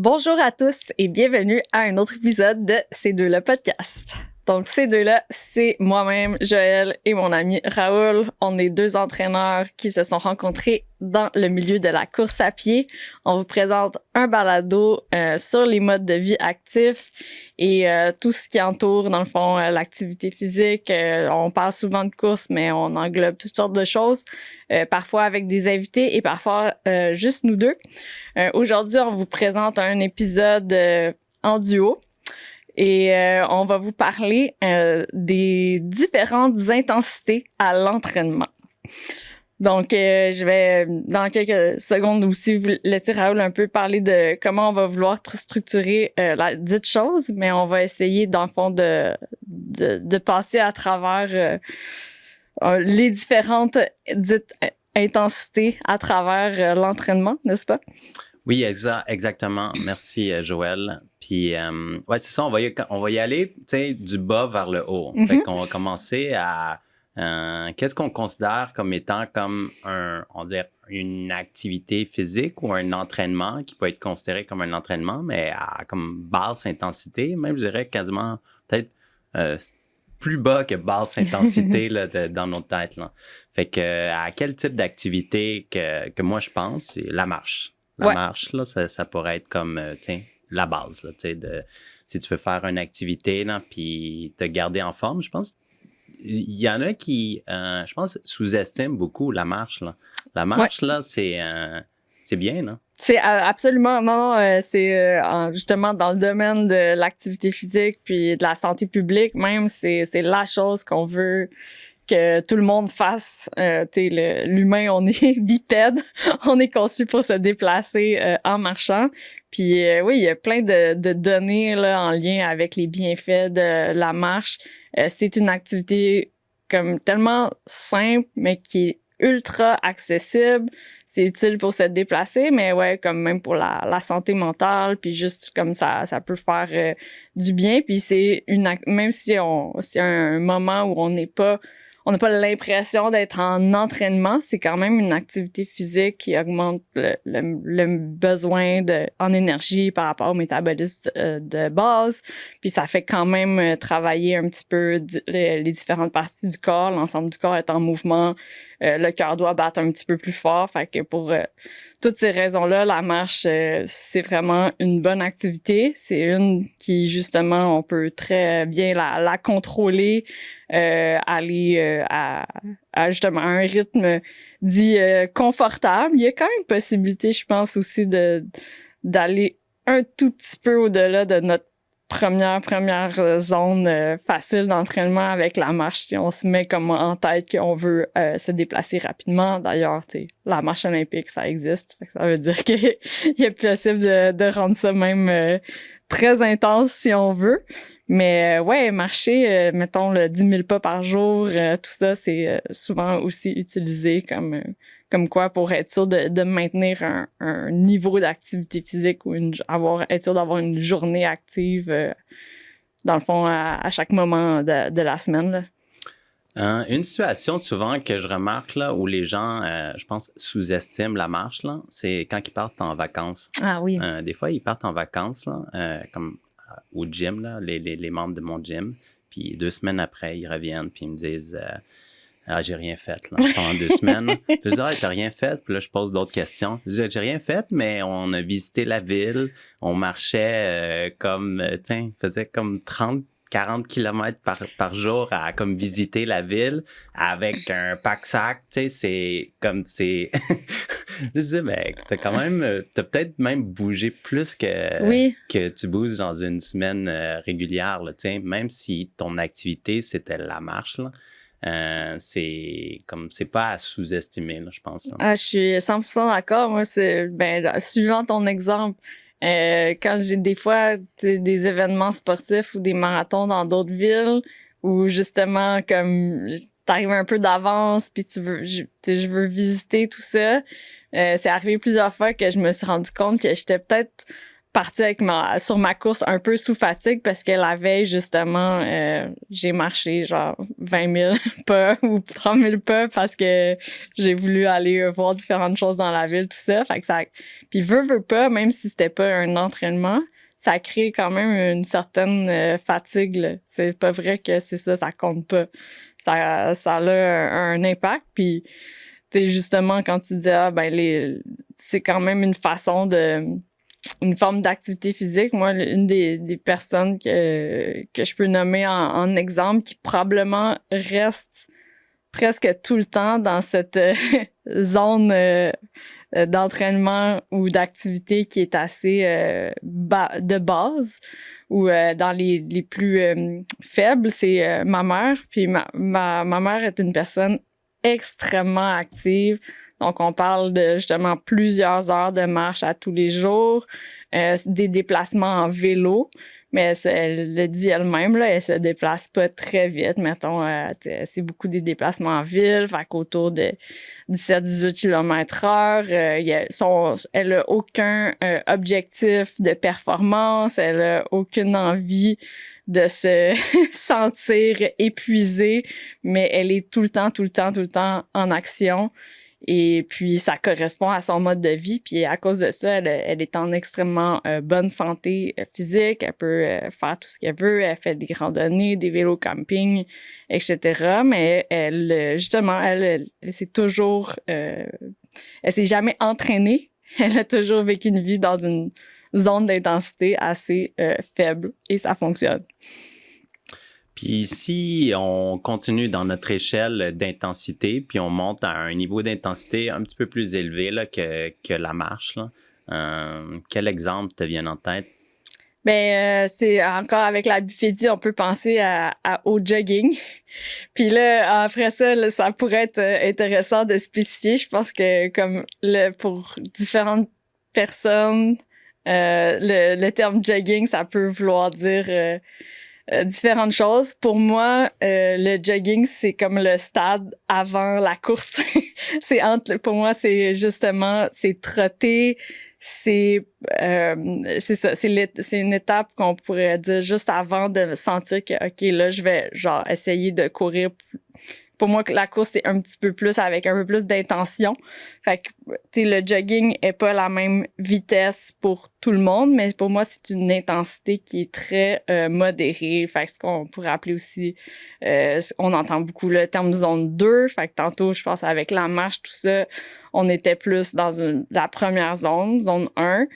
Bonjour à tous et bienvenue à un autre épisode de C'est deux le podcast. Donc, ces deux-là, c'est moi-même, Joël et mon ami Raoul. On est deux entraîneurs qui se sont rencontrés dans le milieu de la course à pied. On vous présente un balado sur les modes de vie actifs et tout ce qui entoure, dans le fond, l'activité physique. On parle souvent de course, mais on englobe toutes sortes de choses, parfois avec des invités et parfois juste nous deux. Aujourd'hui, on vous présente un épisode en duo. Et on va vous parler des différentes intensités à l'entraînement. Donc, je vais, dans quelques secondes aussi, vous laisser Raoul un peu parler de comment on va vouloir structurer la dite chose, mais on va essayer, dans le fond, de passer à travers les différentes dites intensités à travers l'entraînement, n'est-ce pas? Oui, exactement. Merci, Joël. Puis, ouais, c'est ça, on va y aller, tu sais, du bas vers le haut. Mm-hmm. Fait qu'on va commencer à qu'est-ce qu'on considère comme étant comme on dirait une activité physique ou un entraînement qui peut être considéré comme un entraînement, mais à comme basse intensité, même je dirais quasiment peut-être plus bas que basse intensité là, dans notre tête. Là. Fait que à quel type d'activité que moi je pense, c'est la marche. La marche, là, ça pourrait être comme, tiens, la base, là, tu sais, si tu veux faire une activité, là, puis te garder en forme, je pense, il y en a qui, je pense, sous-estiment beaucoup la marche, là. La marche, là, c'est bien, là. C'est absolument, non, c'est justement dans le domaine de l'activité physique puis de la santé publique même, c'est la chose qu'on veut que tout le monde fasse. L'humain, on est bipède, on est conçu pour se déplacer en marchant. Puis oui, il y a plein de données là, en lien avec les bienfaits de la marche. C'est une activité comme tellement simple, mais qui est ultra accessible. C'est utile pour se déplacer, mais ouais, comme même pour la santé mentale, puis juste comme ça peut faire du bien. Puis c'est même si c'est un moment où on n'a pas l'impression d'être en entraînement, c'est quand même une activité physique qui augmente le besoin en énergie par rapport au métabolisme de base. Puis ça fait quand même travailler un petit peu les différentes parties du corps. L'ensemble du corps est en mouvement. Le cœur doit battre un petit peu plus fort. Fait que pour toutes ces raisons-là, la marche, c'est vraiment une bonne activité. C'est une qui, justement, on peut très bien la contrôler, aller à justement un rythme dit confortable. Il y a quand même possibilité, je pense, aussi d'aller un tout petit peu au-delà de notre première zone facile d'entraînement avec la marche, si on se met comme en tête qu'on veut se déplacer rapidement. D'ailleurs, la marche olympique, ça existe. Ça veut dire qu'il est possible de rendre ça même très intense si on veut. Mais ouais, marcher, mettons, 10 000 pas par jour, tout ça, c'est souvent aussi utilisé comme quoi pour être sûr de maintenir un niveau d'activité physique ou être sûr d'avoir une journée active, dans le fond, à chaque moment de la semaine. Là. Une situation souvent que je remarque là, où les gens, je pense, sous-estiment la marche, là, c'est quand ils partent en vacances. Ah oui. Des fois, ils partent en vacances, là, comme au gym, là, les membres de mon gym. Puis 2 semaines après, ils reviennent puis ils me disent j'ai rien fait là, pendant 2 semaines. Je dis t'as rien fait? Puis là, je pose d'autres questions. Je dis, j'ai rien fait, mais on a visité la ville. On marchait faisait comme 40 kilomètres par jour à comme visiter la ville avec un pack-sac. Tu sais, je dis, ben, t'as peut-être même bougé plus que tu bouges dans une semaine régulière, là, tu sais, même si ton activité, c'était la marche, là. C'est pas à sous-estimer, là, je pense. Je suis 100% d'accord. Moi, suivant ton exemple, quand j'ai des fois des événements sportifs ou des marathons dans d'autres villes où justement comme t'arrives un peu d'avance puis je veux visiter tout ça, c'est arrivé plusieurs fois que je me suis rendu compte que j'étais peut-être partie sur ma course un peu sous fatigue parce que la veille, justement, j'ai marché genre 20 000 pas ou 30 000 pas parce que j'ai voulu aller voir différentes choses dans la ville, tout ça. Fait que puis veux pas, même si c'était pas un entraînement, ça crée quand même une certaine fatigue, là. C'est pas vrai que c'est ça compte pas. Ça a un impact, puis tu sais, justement, quand tu dis, c'est quand même une forme d'activité physique. Moi, une des personnes que je peux nommer en exemple qui probablement reste presque tout le temps dans cette zone d'entraînement ou d'activité qui est assez de base ou dans les plus faibles, c'est ma mère. Puis ma mère est une personne extrêmement active. Donc, on parle de justement plusieurs heures de marche à tous les jours, des déplacements en vélo. Mais elle le dit elle-même, là, elle se déplace pas très vite. Mettons, c'est beaucoup des déplacements en ville, fait qu'autour de 17-18 km/h. Elle a aucun objectif de performance, elle a aucune envie de se sentir épuisée, mais elle est tout le temps en action. Et puis, ça correspond à son mode de vie. Puis, à cause de ça, elle est en extrêmement bonne santé physique. Elle peut faire tout ce qu'elle veut. Elle fait des randonnées, des vélos camping, etc. Mais justement, elle s'est toujours... elle s'est jamais entraînée. Elle a toujours vécu une vie dans une zone d'intensité assez faible. Et ça fonctionne. Puis si on continue dans notre échelle d'intensité, puis on monte à un niveau d'intensité un petit peu plus élevé là, que la marche, là, quel exemple te vient en tête? C'est encore avec la bipédie, on peut penser au jogging. Puis là, après ça, là, ça pourrait être intéressant de spécifier. Je pense que comme pour différentes personnes, le terme jogging, ça peut vouloir dire différentes choses. Pour moi, le jogging, c'est comme le stade avant la course. Pour moi, c'est justement, c'est trotter, c'est ça, c'est une étape qu'on pourrait dire juste avant de sentir que, OK, là, je vais genre essayer de courir. Pour moi, la course, c'est un petit peu plus avec un peu plus d'intention. Fait que, tu sais, le jogging est pas la même vitesse pour tout le monde, mais pour moi, c'est une intensité qui est très modérée. Fait que ce qu'on pourrait appeler aussi, on entend beaucoup le terme zone 2. Fait que tantôt, je pense, avec la marche, tout ça, on était plus dans la première zone 1.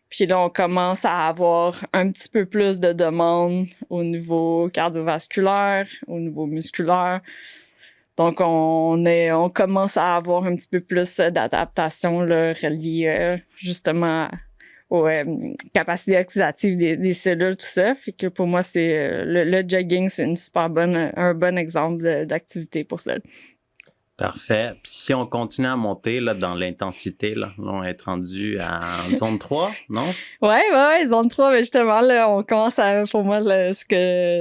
Puis là, on commence à avoir un petit peu plus de demandes au niveau cardiovasculaire, au niveau musculaire. Donc, on commence à avoir un petit peu plus d'adaptation là, reliée justement aux capacités oxydatives des cellules, tout ça. Fait que pour moi, c'est le jogging, c'est un bon exemple d'activité pour ça. Parfait. Puis si on continue à monter là, dans l'intensité, là, on est rendu à zone 3, non? Ouais, zone 3, mais justement, là, on commence pour moi, là,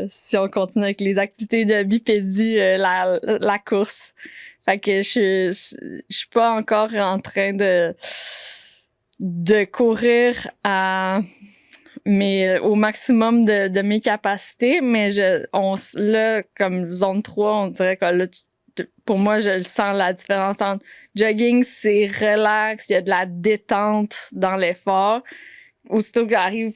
si on continue avec les activités de bipédie, la course. Fait que je suis pas encore en train de courir au maximum de mes capacités, mais là, comme zone 3, on dirait que là, pour moi, je sens la différence entre jogging, c'est relax, il y a de la détente dans l'effort. Aussitôt que j'arrive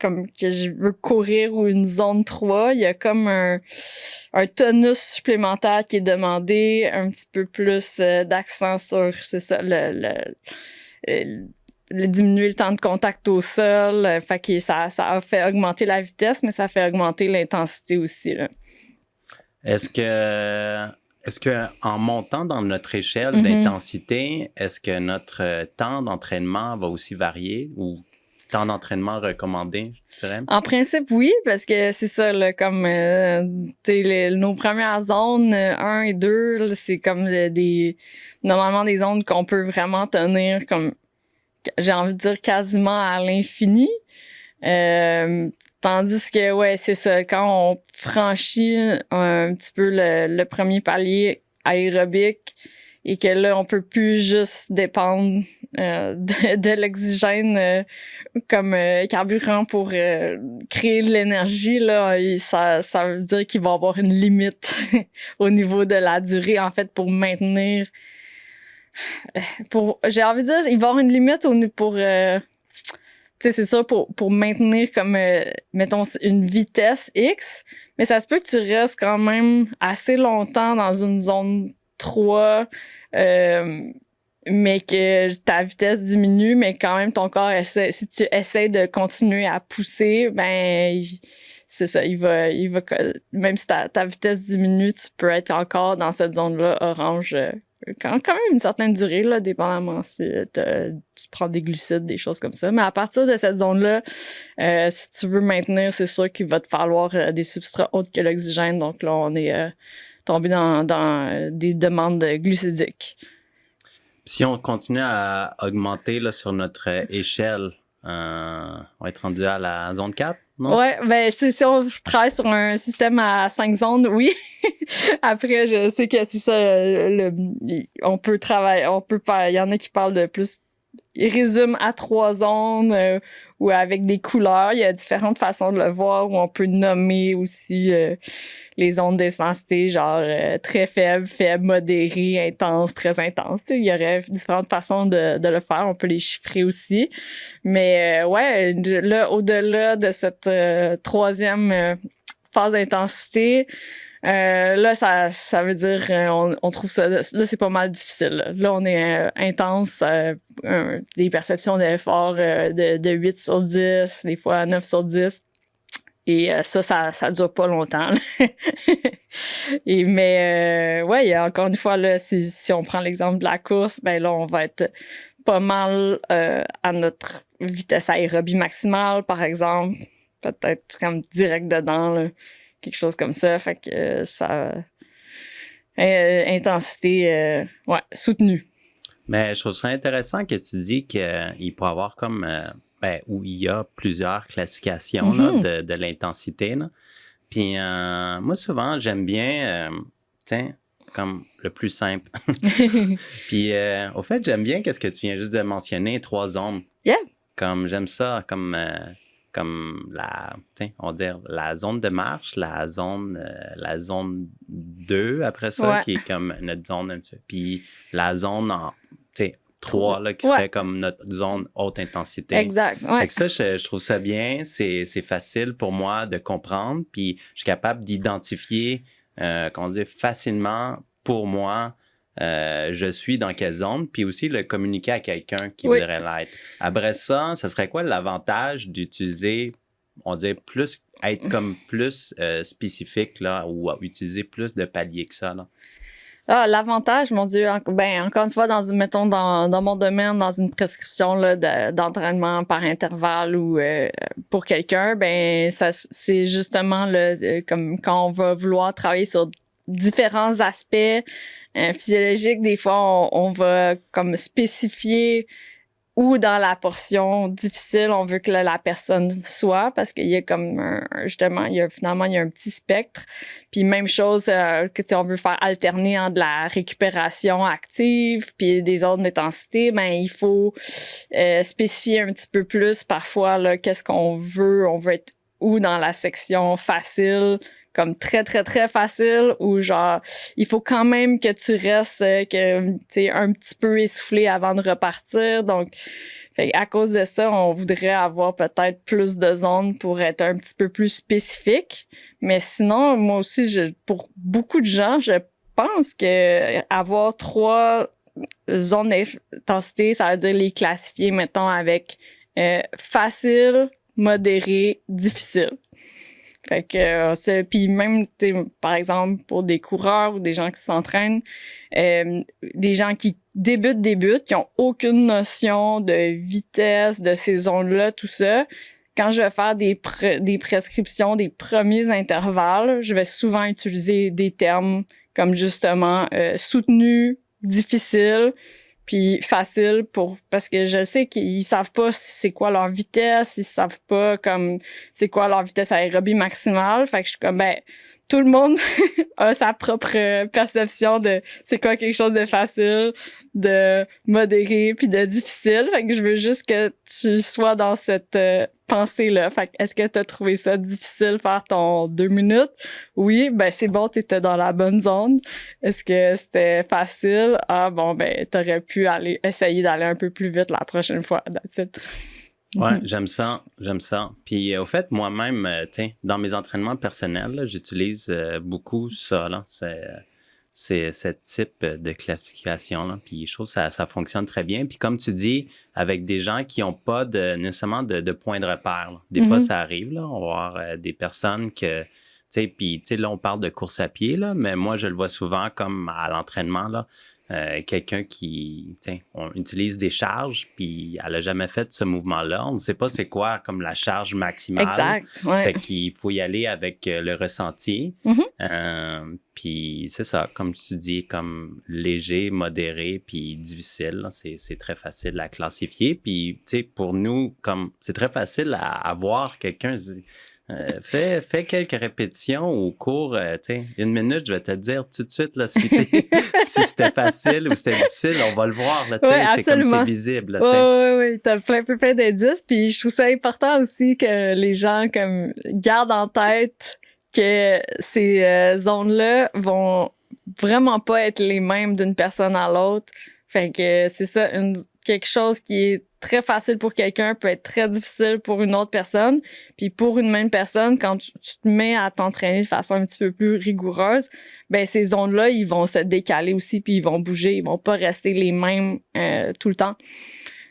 comme que je veux courir ou une zone 3, il y a comme un tonus supplémentaire qui est demandé, un petit peu plus d'accent sur, c'est ça, le diminuer le temps de contact au sol. Fait que ça a fait augmenter la vitesse, mais ça fait augmenter l'intensité aussi, là. Est-ce que en montant dans notre échelle d'intensité, est-ce que notre temps d'entraînement va aussi varier ou temps d'entraînement recommandé, je dirais? En principe, oui, parce que c'est ça, là, comme nos premières zones 1 et 2, là, c'est comme normalement des zones qu'on peut vraiment tenir comme, j'ai envie de dire, quasiment à l'infini. Tandis que, ouais, c'est ça, quand on franchit un petit peu le premier palier aérobique et que là, on peut plus juste dépendre de l'oxygène comme carburant pour créer de l'énergie, là, ça veut dire qu'il va y avoir une limite au niveau de la durée, en fait, pour maintenir... j'ai envie de dire, il va y avoir une limite pour... tu sais, c'est ça, pour maintenir comme, mettons, une vitesse X, mais ça se peut que tu restes quand même assez longtemps dans une zone 3, mais que ta vitesse diminue, mais quand même ton corps si tu essaies de continuer à pousser, ben c'est ça, il va même si ta vitesse diminue, tu peux être encore dans cette zone-là orange quand même une certaine durée, là, dépendamment si tu prends des glucides, des choses comme ça. Mais à partir de cette zone-là, si tu veux maintenir, c'est sûr qu'il va te falloir des substrats autres que l'oxygène. Donc là, on est tombé dans des demandes glucidiques. Si on continue à augmenter là, sur notre échelle, on va être rendu à la zone 4, non? Ouais, ben si on travaille sur un système à 5 zones, oui. Après, je sais que c'est ça, on peut travailler, il y en a qui parlent de plus, ils résument à 3 zones ou avec des couleurs. Il y a différentes façons de le voir où on peut nommer aussi les ondes d'intensité, genre très faible, modéré, intense, très intense. Tu sais, il y aurait différentes façons de le faire. On peut les chiffrer aussi. Mais ouais, là, au-delà de cette troisième phase d'intensité, là, ça veut dire, on trouve ça, là, c'est pas mal difficile. Là, on est intense, des perceptions d'effort de 8 sur 10, des fois 9 sur 10. Et ça dure pas longtemps. Mais ouais, il y a encore une fois, là, si on prend l'exemple de la course, ben là, on va être pas mal à notre vitesse aérobie maximale, par exemple. Peut-être comme direct dedans, là. Quelque chose comme ça. Fait que ça... intensité, ouais, soutenue. Mais je trouve ça intéressant que tu dis qu'il peut y avoir comme... où il y a plusieurs classifications là, de l'intensité. Là. Puis moi, souvent, j'aime bien, comme le plus simple. Puis au fait, j'aime bien qu'est-ce que tu viens juste de mentionner, 3 zones. Yeah. Comme j'aime ça, comme on va dire la zone de marche, la zone 2 après ça, ouais. qui est comme notre zone un petit peu. Puis la zone 3, là, qui serait comme notre zone haute intensité. Exact, ouais. Fait que ça, je trouve ça bien. C'est facile pour moi de comprendre. Puis, je suis capable d'identifier, facilement pour moi, je suis dans quelle zone. Puis aussi, le communiquer à quelqu'un qui voudrait l'être. Après ça, ce serait quoi l'avantage d'utiliser, on dirait, être comme plus spécifique, là, ou utiliser plus de paliers que ça, là? Ah, l'avantage, mon Dieu, encore une fois, mettons, dans mon domaine, dans une prescription là, d'entraînement par intervalle ou pour quelqu'un, c'est justement comme quand on va vouloir travailler sur différents aspects physiologiques, des fois, on va comme spécifier où dans la portion difficile on veut que la personne soit, parce qu'il y a comme finalement il y a un petit spectre. Puis même chose que on veut faire alterner entre la récupération active puis des zones d'intensité, il faut spécifier un petit peu plus parfois là, qu'est-ce qu'on veut. On veut être où dans la section facile, comme très, très, très facile, ou genre, il faut quand même que tu restes un petit peu essoufflé avant de repartir. Donc, à cause de ça, on voudrait avoir peut-être plus de zones pour être un petit peu plus spécifique. Mais sinon, moi aussi, pour beaucoup de gens, je pense que avoir 3 zones d'intensité, ça veut dire les classifier, mettons, avec facile, modéré, difficile. Fait que puis même par exemple pour des coureurs ou des gens qui s'entraînent, des gens qui débutent, qui ont aucune notion de vitesse, de ces zones-là, tout ça. Quand je vais faire des prescriptions, des premiers intervalles, je vais souvent utiliser des termes comme justement soutenu, difficile, puis facile parce que je sais qu'ils savent pas c'est quoi leur vitesse, ils savent pas comme c'est quoi leur vitesse aérobie maximale. Fait que je suis comme tout le monde a sa propre perception de c'est quoi quelque chose de facile, de modéré, puis de difficile. Fait que je veux juste que tu sois dans cette pensée-là. Fait que est-ce que tu as trouvé ça difficile faire ton 2 minutes? Oui, ben c'est bon, t'étais dans la bonne zone. Est-ce que c'était facile? Ah bon, ben t'aurais pu essayer d'aller un peu plus vite la prochaine fois. That's it. Ouais, j'aime ça. Puis au fait, moi-même, tiens, dans mes entraînements personnels, là, j'utilise beaucoup ça, là. C'est ce type de classification, là. Puis je trouve que ça fonctionne très bien. Puis comme tu dis, avec des gens qui n'ont pas nécessairement de point de repère, là. Des fois, ça arrive, là. On va avoir des personnes que, tu sais, puis tu sais, là, on parle de course à pied, là, mais moi, je le vois souvent comme à l'entraînement, là. Quelqu'un qui, tiens, on utilise des charges, puis elle a jamais fait ce mouvement-là. On ne sait pas c'est quoi comme la charge maximale. Exact, ouais. Fait qu'il faut y aller avec le ressenti. Puis c'est ça, comme tu dis, comme léger, modéré, puis difficile. Là, c'est très facile à classifier. Puis, tu sais, pour nous, comme c'est très facile à voir quelqu'un... fais quelques répétitions au cours, tu sais, 1 minute, je vais te dire tout de suite là, si c'était facile ou c'était difficile, on va le voir, là, tu sais, c'est comme c'est visible. Oui, t'as plein d'indices, puis je trouve ça important aussi que les gens comme gardent en tête que ces zones-là vont vraiment pas être les mêmes d'une personne à l'autre. Fait que c'est ça, quelque chose qui est très facile pour quelqu'un peut être très difficile pour une autre personne. Puis pour une même personne, quand tu te mets à t'entraîner de façon un petit peu plus rigoureuse, ben ces zones-là, ils vont se décaler aussi, puis ils vont bouger, ils vont pas rester les mêmes tout le temps.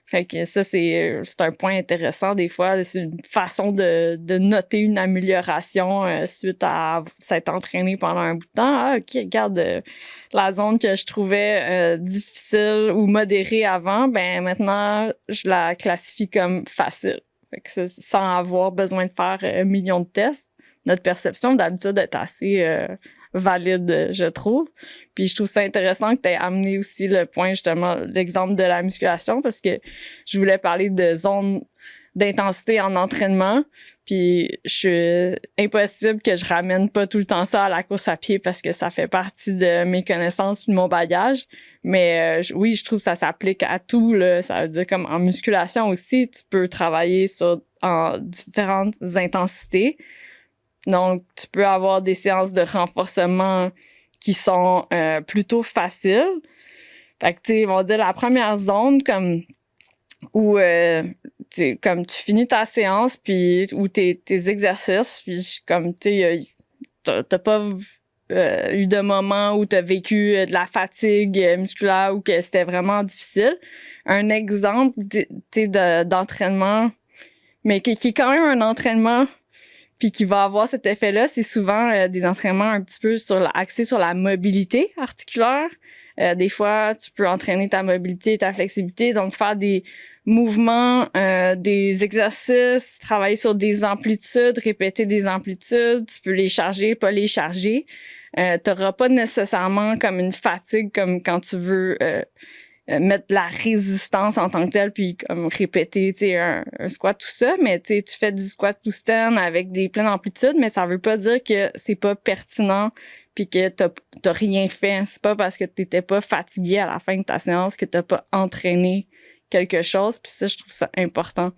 Fait que ça, c'est un point intéressant des fois. C'est une façon de noter une amélioration suite à s'être entraîné pendant un bout de temps. Ah, OK, regarde, la zone que je trouvais difficile ou modérée avant, ben maintenant, je la classifie comme facile. Fait que ça, sans avoir besoin de faire un million de tests, notre perception d'habitude est assez valide, je trouve. Puis je trouve ça intéressant que tu aies amené aussi le point, justement, l'exemple de la musculation, parce que je voulais parler de zones d'intensité en entraînement. Puis impossible que je ramène pas tout le temps ça à la course à pied parce que ça fait partie de mes connaissances et de mon bagage. Mais oui, je trouve que ça s'applique à tout, là. Ça veut dire comme en musculation aussi, tu peux travailler en différentes intensités. Donc, tu peux avoir des séances de renforcement qui sont plutôt faciles. Fait que, tu sais, on va dire la première zone comme où comme tu finis ta séance puis ou tes exercices, puis comme tu sais, t'as pas eu de moment où t'as vécu de la fatigue musculaire ou que c'était vraiment difficile. Un exemple d'entraînement, mais qui est quand même un entraînement puis qui va avoir cet effet-là, c'est souvent des entraînements un petit peu axés sur la mobilité articulaire. Des fois, tu peux entraîner ta mobilité, ta flexibilité, donc faire des mouvements, des exercices, travailler sur des amplitudes, répéter des amplitudes. Tu peux les charger, pas les charger. T'auras pas nécessairement comme une fatigue comme quand tu veux mettre de la résistance en tant que telle puis comme répéter tu sais un squat tout ça, mais tu sais tu fais du squat to stand avec des pleines amplitudes, mais ça veut pas dire que c'est pas pertinent puis que t'as rien fait. C'est pas parce que t'étais pas fatigué à la fin de ta séance que t'as pas entraîné quelque chose. Puis ça, je trouve ça important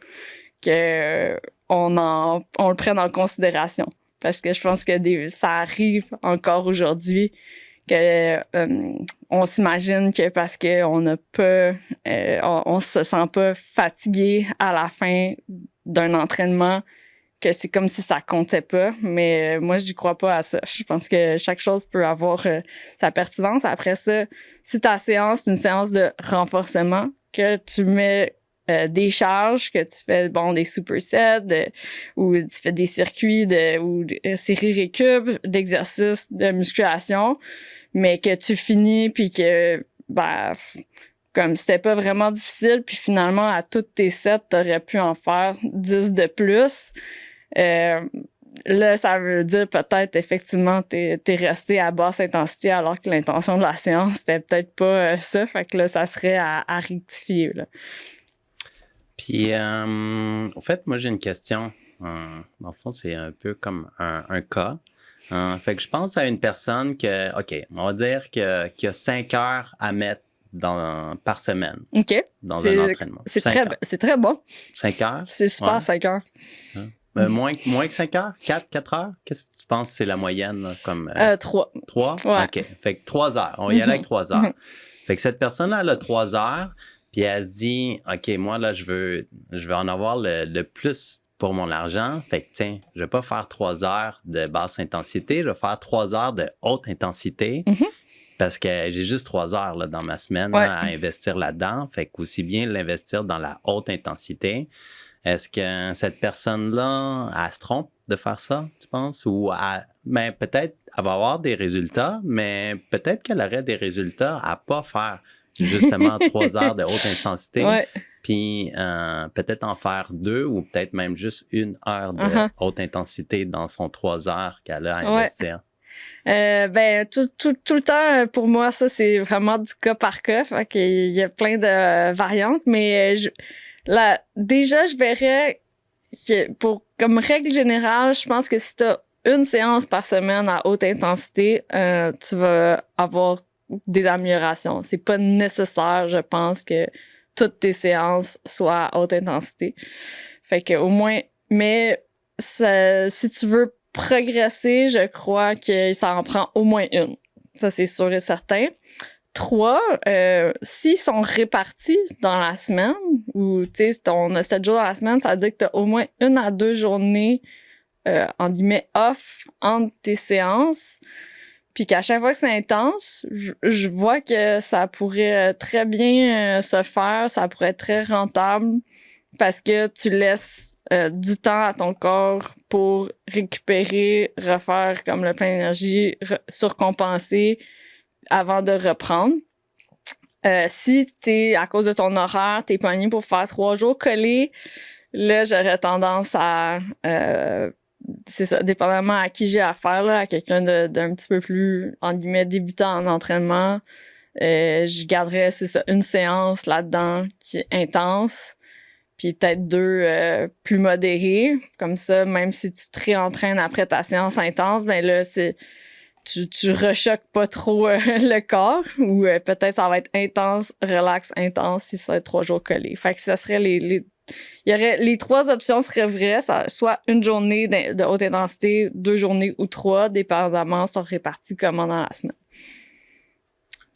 que on le prenne en considération, parce que je pense que ça arrive encore aujourd'hui que on s'imagine que parce que on n'a pas on se sent pas fatigué à la fin d'un entraînement que c'est comme si ça comptait pas, mais moi je n'y crois pas à ça. Je pense que chaque chose peut avoir sa pertinence. Après ça, si ta séance c'est une séance de renforcement, que tu mets des charges, que tu fais des supersets ou tu fais des circuits ou des séries récup, d'exercices de musculation, mais que tu finis puis que comme c'était pas vraiment difficile, puis finalement à toutes tes sets t'aurais pu en faire 10 de plus. Là, ça veut dire peut-être effectivement t'es resté à basse intensité alors que l'intention de la séance c'était peut-être pas ça. Fait que là, ça serait à rectifier, là. Puis, en fait, moi, j'ai une question. Dans le fond, c'est un peu comme un cas. Fait que je pense à une personne OK, on va dire qu'il y a 5 heures à mettre par semaine OK. dans un entraînement. C'est très bon. 5 heures? C'est super, 5 heures. Moins que 5 heures? 4 heures? Qu'est-ce que tu penses que c'est la moyenne? Là, comme, 3. 3? Ouais. OK. Fait que 3 heures. On va y aller avec 3 heures. Fait que cette personne-là, elle a 3 heures, puis elle se dit, OK, moi, là, je veux en avoir le plus pour mon argent. Fait que, tiens, je vais pas faire 3 heures de basse intensité, je vais faire 3 heures de haute intensité. Parce que j'ai juste 3 heures là, dans ma semaine là, à investir là-dedans. Fait qu'aussi bien l'investir dans la haute intensité. Est-ce que cette personne-là, elle se trompe de faire ça, tu penses? Ou ben, peut-être elle va avoir des résultats, mais peut-être qu'elle aurait des résultats à pas faire justement 3 heures de haute intensité. Puis peut-être en faire 2 ou peut-être même juste 1 heure de haute intensité dans son 3 heures qu'elle a à investir. Ben, tout le temps, pour moi, ça, c'est vraiment du cas par cas. Fait qu'il y a plein de variantes, mais déjà, je verrais que comme règle générale, je pense que si tu as une séance par semaine à haute intensité, tu vas avoir des améliorations. C'est pas nécessaire, je pense, que toutes tes séances soient à haute intensité. Fait que au moins, mais si tu veux progresser, je crois que ça en prend au moins une. Ça, c'est sûr et certain. 3, s'ils sont répartis dans la semaine, ou tu sais, on a 7 jours dans la semaine, ça veut dire que tu as au moins 1 à 2 journées, en guillemets, off entre tes séances. Puis qu'à chaque fois que c'est intense, je vois que ça pourrait très bien se faire, ça pourrait être très rentable parce que tu laisses du temps à ton corps pour récupérer, refaire comme le plein d'énergie, surcompenser avant de reprendre. Si t'es, à cause de ton horaire, t'es pogné pour faire 3 jours collés, là, j'aurais tendance à... c'est ça, dépendamment à qui j'ai affaire, là, à quelqu'un d'un petit peu plus, entre guillemets, débutant en entraînement, je garderais, c'est ça, une séance là-dedans qui est intense, puis peut-être 2 plus modérées. Comme ça, même si tu te réentraînes après ta séance intense, ben là, tu rechoques pas trop le corps, ou peut-être ça va être intense, relax, intense, si ça va être 3 jours collés. Fait que ça serait il y aurait les 3 options seraient vraies, soit une journée de haute intensité, 2 journées ou 3, dépendamment, sont répartis comment dans la semaine.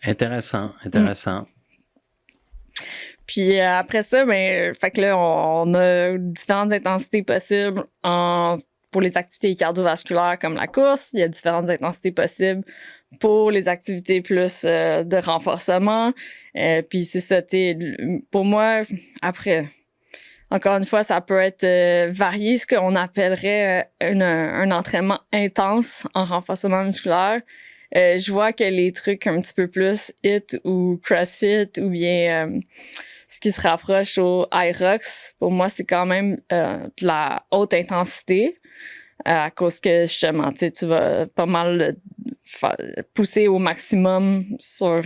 Intéressant. Puis après ça, ben, fait que là, on a différentes intensités possibles pour les activités cardiovasculaires comme la course. Il y a différentes intensités possibles pour les activités plus de renforcement. Puis c'est ça, pour moi, après... Encore une fois, ça peut être varié, ce qu'on appellerait un entraînement intense en renforcement musculaire. Je vois que les trucs un petit peu plus HIIT ou CrossFit ou bien ce qui se rapproche au Hyrox, pour moi, c'est quand même de la haute intensité à cause que justement, tu vas pas mal pousser au maximum sur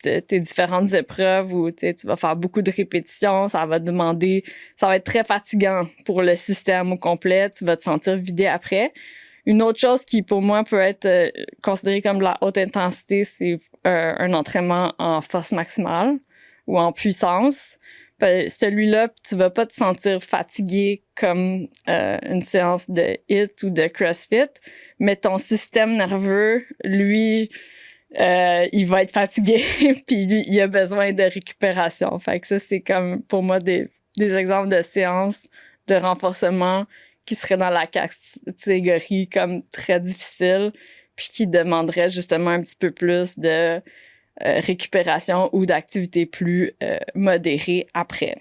tes différentes épreuves où tu vas faire beaucoup de répétitions, ça va être très fatigant pour le système au complet, tu vas te sentir vidé après. Une autre chose qui, pour moi, peut être considérée comme de la haute intensité, c'est un entraînement en force maximale ou en puissance. Celui-là, tu vas pas te sentir fatigué comme une séance de HIIT ou de CrossFit, mais ton système nerveux, lui, il va être fatigué, puis lui, il a besoin de récupération. Fait que ça, c'est comme, pour moi, des exemples de séances de renforcement qui seraient dans la catégorie comme très difficile, puis qui demanderaient justement un petit peu plus de récupération ou d'activité plus modérée après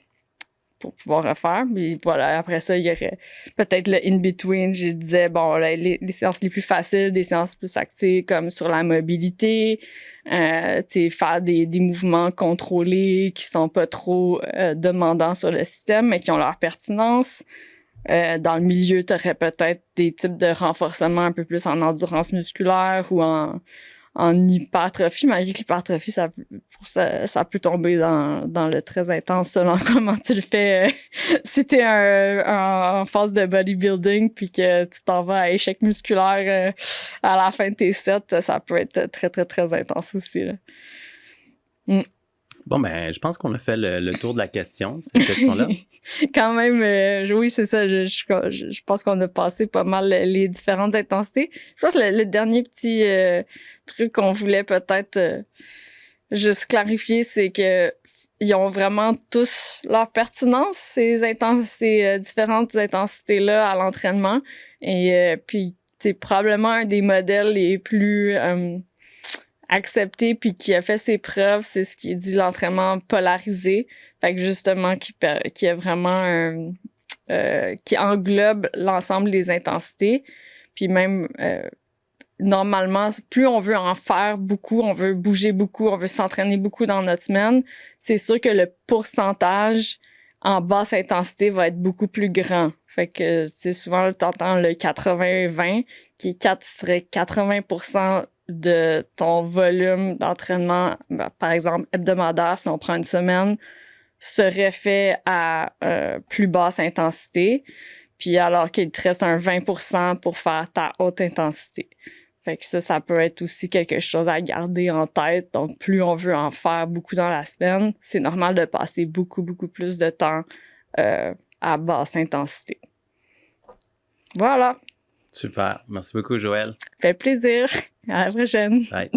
pour pouvoir refaire. Puis voilà, après ça, il y aurait peut-être le in-between. Je disais, bon, les séances les plus faciles, des séances plus axées comme sur la mobilité, faire des mouvements contrôlés qui sont pas trop demandants sur le système, mais qui ont leur pertinence. Dans le milieu, tu aurais peut-être des types de renforcement un peu plus en endurance musculaire ou en en hypertrophie, malgré que l'hypertrophie, ça peut tomber dans le très intense selon comment tu le fais. Si t'es en phase de bodybuilding puis que tu t'en vas à échec musculaire à la fin de tes sets, ça peut être très, très, très intense aussi, là. Bon, ben, je pense qu'on a fait le tour de la question, cette question-là. Quand même, oui, c'est ça. Je pense qu'on a passé pas mal les différentes intensités. Je pense que le dernier petit truc qu'on voulait peut-être juste clarifier, c'est que ils ont vraiment tous leur pertinence, ces différentes intensités-là à l'entraînement. Et puis, c'est probablement un des modèles les plus accepté puis qui a fait ses preuves, c'est ce qui dit l'entraînement polarisé. Fait que justement, qui a vraiment qui englobe l'ensemble des intensités. Puis même, normalement, plus on veut en faire beaucoup, on veut bouger beaucoup, on veut s'entraîner beaucoup dans notre semaine, c'est sûr que le pourcentage en basse intensité va être beaucoup plus grand. Fait que, tu sais, souvent, t'entends le 80-20, qui serait 80% de ton volume d'entraînement, par exemple, hebdomadaire, si on prend une semaine, serait fait à plus basse intensité. Puis alors qu'il te reste un 20% pour faire ta haute intensité. Fait que ça peut être aussi quelque chose à garder en tête. Donc, plus on veut en faire beaucoup dans la semaine, c'est normal de passer beaucoup, beaucoup plus de temps à basse intensité. Voilà. Super. Merci beaucoup, Joël. Fait plaisir. À la prochaine. Bye.